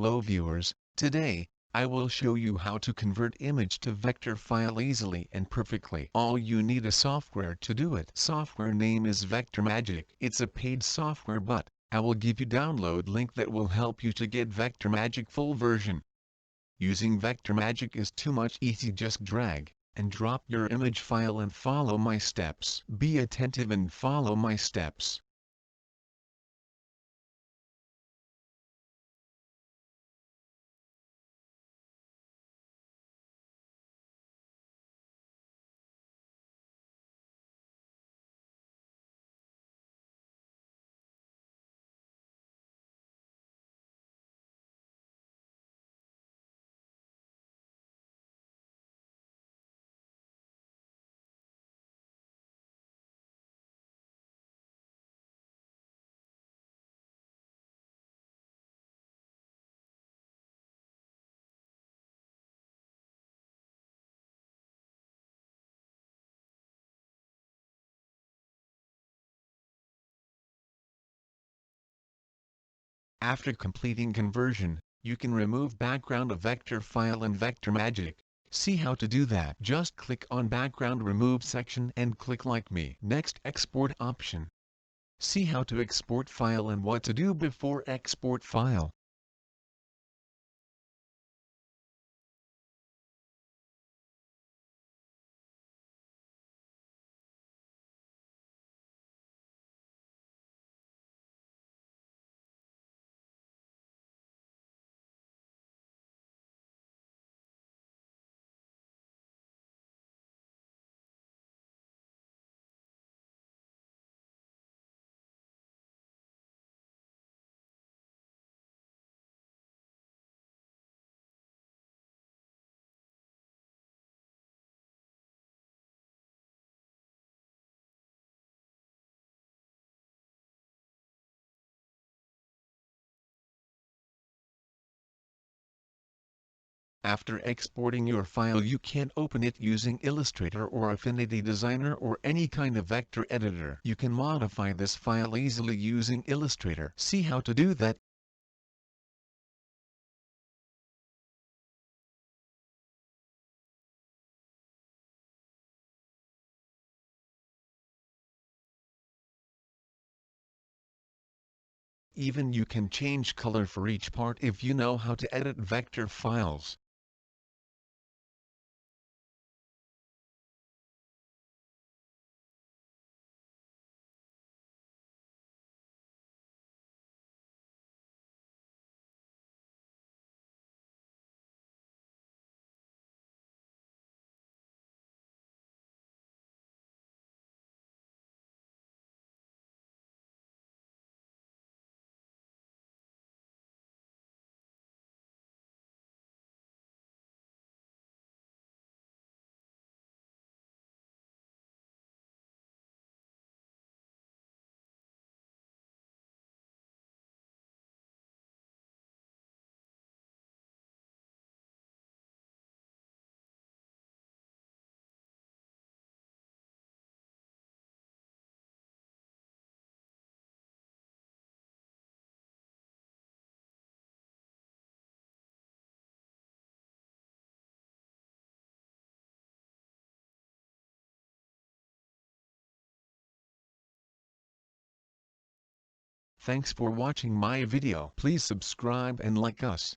Hello viewers, today, I will show you how to convert image to vector file easily and perfectly. All you need is software to do it. Software name is Vectormagic. It's a paid software, but I will give you download link that will help you to get Vectormagic full version. Using Vectormagic is too much easy. Just drag and drop your image file and follow my steps. Be attentive and follow my steps. After completing conversion, you can remove background of vector file in Vectormagic. See how to do that. Just click on background remove section and click like me. Next, export option. See how to export file and what to do before export file. After exporting your file, you can open it using Illustrator or Affinity Designer or any kind of vector editor. You can modify this file easily using Illustrator. See how to do that. Even you can change color for each part if you know how to edit vector files. Thanks for watching my video. Please subscribe and like us.